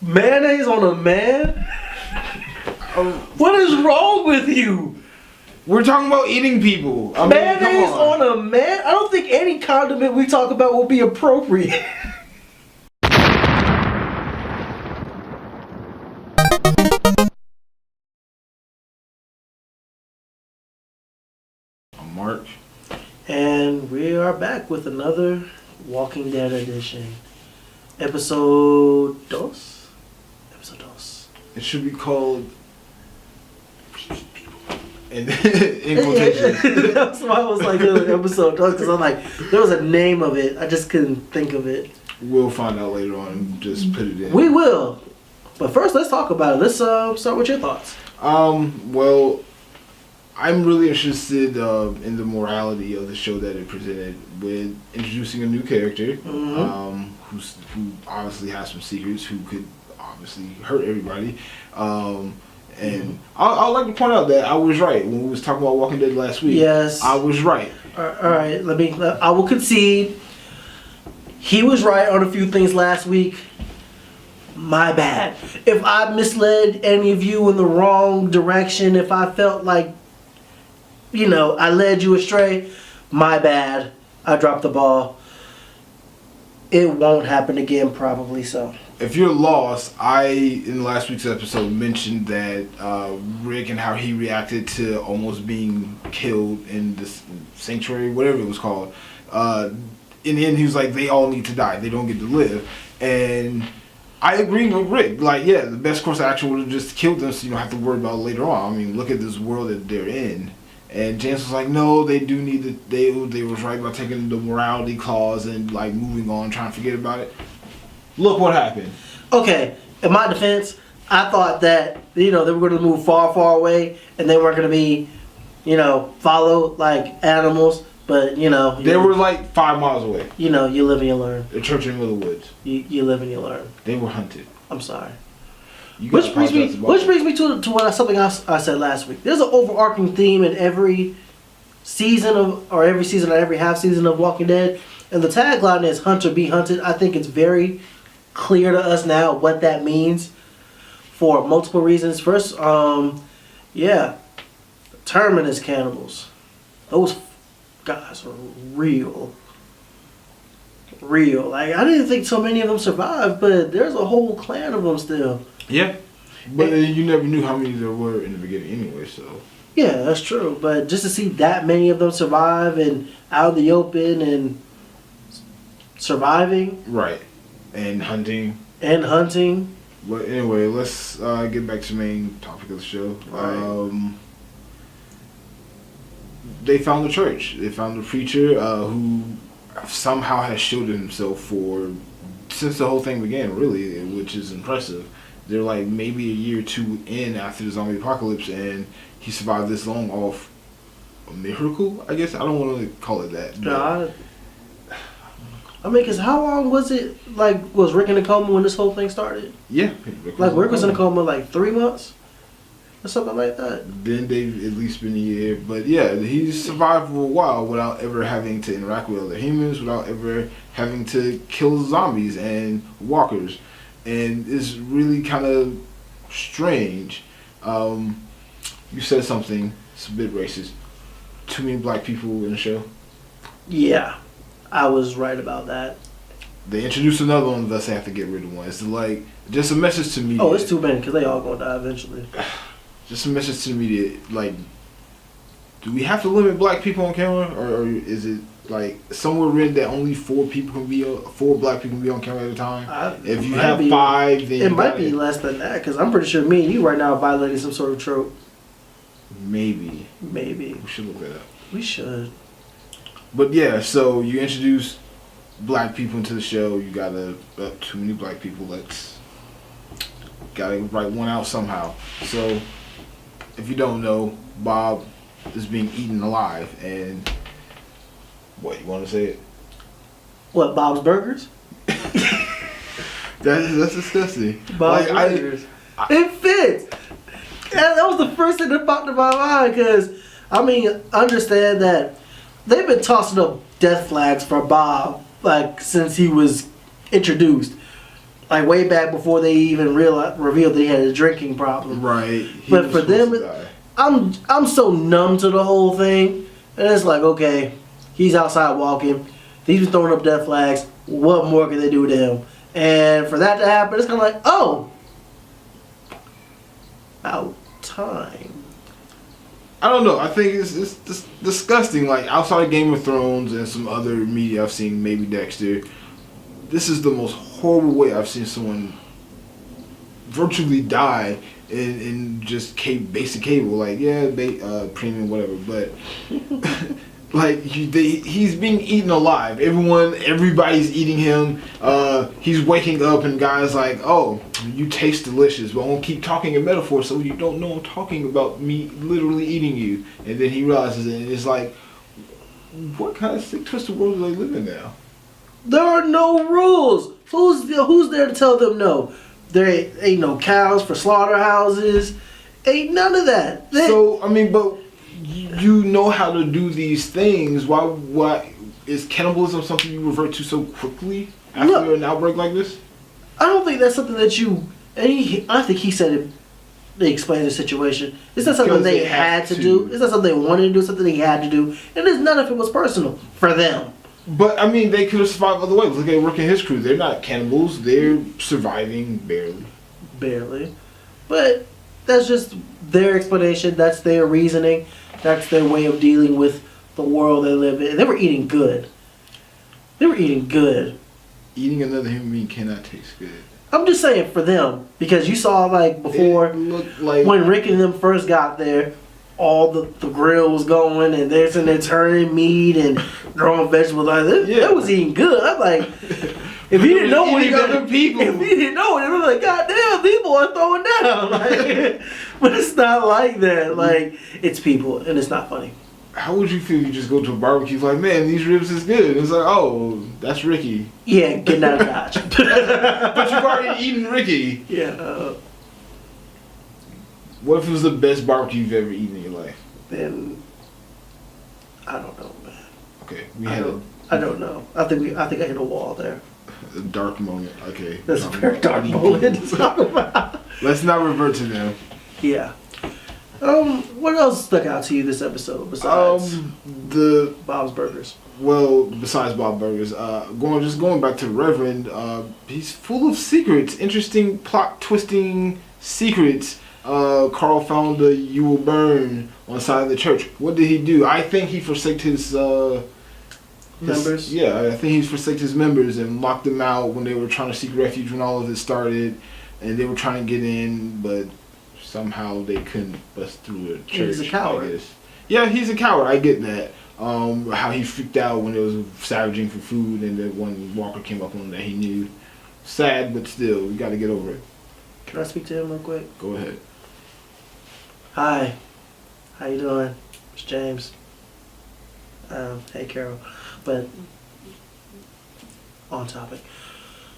Mayonnaise on a man? What is wrong with you? We're talking about eating people. Mayonnaise on a man? I don't think any condiment we talk about will be appropriate. March. And we are back with another Walking Dead edition. Episode dos? Episode dos. It should be called in quotation. That's why I was like, episode dos, because I'm like, there was a name of it. I just couldn't think of it. We'll find out later on and just put it in. We will. But first, let's talk about it. Let's start with your thoughts. Well, I'm really interested in the morality of the show that it presented with introducing a new character, who obviously has some secrets, who could obviously hurt everybody. And I'd like to point out that I was right when we was talking about Walking Dead last week. Yes, I was right. All right, I will concede. He was right on a few things last week. My bad. If I misled any of you in the wrong direction, if I felt like, I led you astray, my bad. I dropped the ball. It won't happen again, probably so. If you're lost, in last week's episode, mentioned that Rick and how he reacted to almost being killed in this sanctuary, whatever it was called. In the end, he was like, they all need to die. They don't get to live. And I agree with Rick. Like, yeah, the best course of action would have just killed them so you don't have to worry about it later on. I mean, look at this world that they're in. And James was like, no, they do need to, they was right about taking the morality clause and like moving on, trying to forget about it. Look what happened. Okay, in my defense, I thought that, they were going to move far, far away and they weren't going to be, followed like animals. But, they were like 5 miles away. You live and you learn. The church in the middle of the woods. You live and you learn. They were hunted. I'm sorry. Which brings me to something else I said last week. There's an overarching theme in every season of every half season of Walking Dead, and the tagline is "Hunter be hunted." I think it's very clear to us now what that means for multiple reasons. First, terminus cannibals. Those guys are real. Like, I didn't think so many of them survived, but there's a whole clan of them still. Yeah, but you never knew how many there were in the beginning anyway, so. Yeah, that's true. But just to see that many of them survive and out of the open and surviving. Right. And hunting. But anyway, let's get back to the main topic of the show. Right. They found the church. They found the preacher who somehow has shielded himself since the whole thing began, really, which is impressive. They're like maybe a year or two in after the zombie apocalypse, and he survived this long off a miracle, I guess. I don't want to call it that. Because how long was it, was Rick in a coma when this whole thing started? Yeah. Rick was in a coma 3 months? Or something like that. Then they've at least been a year. But yeah, he's survived for a while without ever having to interact with other humans, without ever having to kill zombies and walkers. And it's really kind of strange. You said something, it's a bit racist. Too many black people in the show. Yeah, I was right about that. They introduced another one, thus they have to get rid of one. It's just a message to me. Oh, it's too many, because they all gonna die eventually. Just a message to the media, do we have to limit black people on camera, or is it somewhere written that only 4 black people can be on camera at a time? If you have 5, then it might be less than that, because I'm pretty sure me and you right now are violating some sort of trope. Maybe we should look that up. We should. But yeah, so you introduce black people into the show. You got too many black people. Gotta write one out somehow. So, if you don't know, Bob is being eaten alive, and what, you want to say it? What, Bob's Burgers? That's disgusting. Bob's Burgers. It fits. That was the first thing that popped in my mind, because understand that they've been tossing up death flags for Bob since he was introduced. like way back before they even revealed that he had a drinking problem. Right. But for them, I'm so numb to the whole thing, and it's like, okay, he's outside walking, he's been throwing up death flags. What more can they do to him? And for that to happen, it's kind of like, oh, about time. I don't know. I think it's disgusting. Like, outside of Game of Thrones and some other media I've seen, maybe Dexter, this is the most horrible way I've seen someone virtually die in just basic cable. Like, yeah, premium, whatever. But, like, he's being eaten alive. Everybody's eating him. He's waking up and guys like, oh, you taste delicious, but I won't keep talking in metaphor so you don't know I'm talking about me literally eating you. And then he realizes it, and it's like, what kind of sick, twisted world do they live in now? There are no rules. Who's there to tell them no? There ain't no cows for slaughterhouses. Ain't none of that. So, I mean, but you know how to do these things. Why is cannibalism something you revert to so quickly after an outbreak like this? I don't think that's something that you. I think he said it. They explained the situation. It's not something they had to do. It's not something they wanted to do. It's something they had to do. And it's none of it was personal for them. But I mean, they could have survived other ways. Look at Rick and his crew. They're not cannibals. They're surviving barely. Barely. But that's just their explanation. That's their reasoning. That's their way of dealing with the world they live in. They were eating good. Eating another human being cannot taste good. I'm just saying for them, because you saw like before when Rick and them first got there, all the grill was going and they're sitting there turning meat and throwing vegetables. Like that was eating good. I'm like, if he didn't know what other people, if he didn't know it, it was like, goddamn, these boys throwing down. Like, but it's not like that. Like, it's people and it's not funny. How would you feel if you just go to a barbecue like, man, these ribs is good? It's like, oh, that's Ricky. Yeah, getting out of Dodge. But you've already eaten Ricky. Yeah. What if it was the best barbecue you've ever eaten in your life? Then I don't know, man. Okay, I don't know. I think I hit a wall there. A dark moment. Okay. That's a very dark moment to talk about. Let's not revert to them. Yeah. What else stuck out to you this episode besides the Bob's Burgers? Well, besides Bob Burgers, going back to the Reverend, he's full of secrets, interesting plot twisting secrets. Carl found the "You Will Burn" on the side of the church. What did he do? I think he forsook his members. Yeah, I think he forsook his members and locked them out when they were trying to seek refuge when all of it started, and they were trying to get in, but somehow they couldn't bust through a church. He's a coward. I guess. Yeah, he's a coward. I get that. How he freaked out when it was savaging for food, and then when Walker came up on him that he knew. Sad, but still, we got to get over it. Can I speak to him real quick? Go ahead. Hi, how you doing? It's James. Hey Carol, but on topic.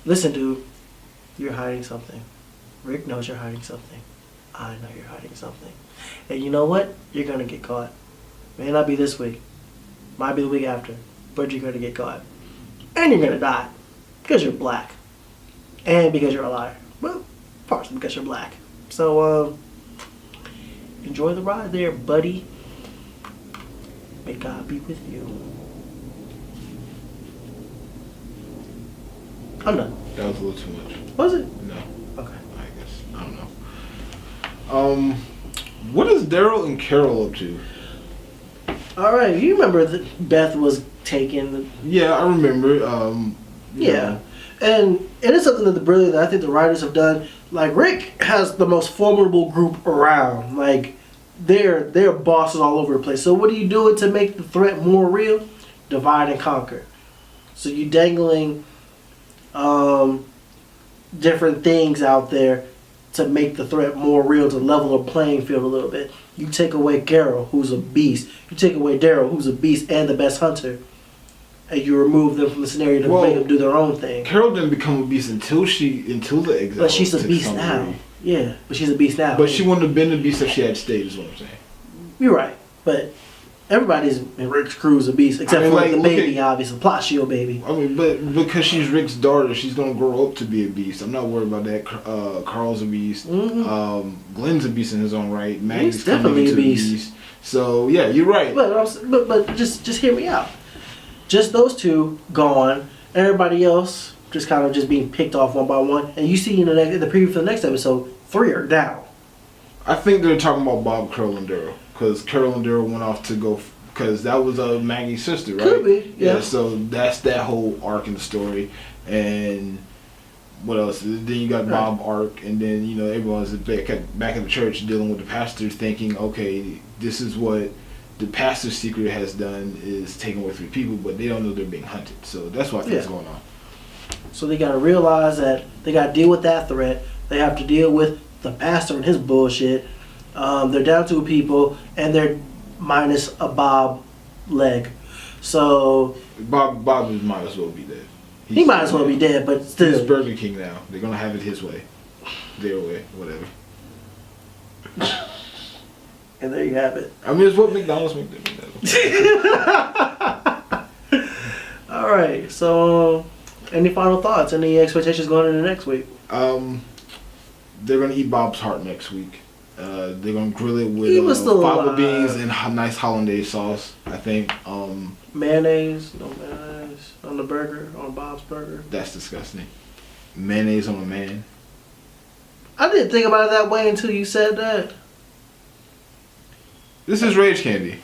Listen, dude, you're hiding something. Rick knows you're hiding something. I know you're hiding something. And you know what? You're gonna get caught. May not be this week. Might be the week after. But you're gonna get caught. And you're gonna die. Because you're black. And because you're a liar. Well, partially because you're black. So, enjoy the ride there, buddy. May God be with you. I'm done. That was a little too much. Was it? No. Okay. I guess. I don't know. What is Daryl and Carol up to? Alright, you remember that Beth was taken. Yeah, I remember. Yeah. And it is something that that I think the writers have done. Like, Rick has the most formidable group around. Like, they're bosses all over the place. So what are you doing to make the threat more real? Divide and conquer. So you dangling different things out there to make the threat more real, to level the playing field a little bit. You take away Carol, who's a beast. You take away Daryl, who's a beast and the best hunter. And you remove them from the scenario to make them do their own thing. Carol didn't become a beast until the exile. But she's a beast now. Yeah, but she's a beast now. But she wouldn't have been a beast if she had stayed, is what I'm saying. You're right. But everybody's in Rick's crew's a beast, except I mean, for like, the look baby, at- obviously, plot shield baby. I mean, but because she's Rick's daughter, she's gonna grow up to be a beast. I'm not worried about that. Carl's a beast. Glenn's a beast in his own right. Maggie's He's definitely coming a into beast. a beast. So yeah, you're right. But just hear me out. Just those two gone. Everybody else just kind of just being picked off one by one. And you see in the preview for the next episode, 3 are down. I think they're talking about Bob, Carol, and Daryl, because Carol and Daryl went off to go, because that was Maggie's sister, right? Could be, yeah. So that's that whole arc in the story, and what else? Then you got Bob arc, and then everyone's back at the church dealing with the pastor, thinking, okay, this is what the pastor's secret has done, is taking away 3 people, but they don't know they're being hunted. So that's what I think is going on. So they got to realize that they got to deal with that threat. They have to deal with the pastor and his bullshit. They're down 2 people, and they're minus a Bob leg. So Bob might as well be dead. he might as well be dead, but He's still. Burger King now. They're gonna have it his way, their way, whatever. And there you have it. I mean, it's what McDonald's make them. All right. So, any final thoughts? Any expectations going into next week? They're gonna eat Bob's heart next week. They're gonna grill it He was with still fava alive. beans and nice hollandaise sauce. I think Mayonnaise? No mayonnaise on the burger, on Bob's burger. that's disgusting. Mayonnaise on a man. I didn't think about it that way until you said that. This is Rage Candy.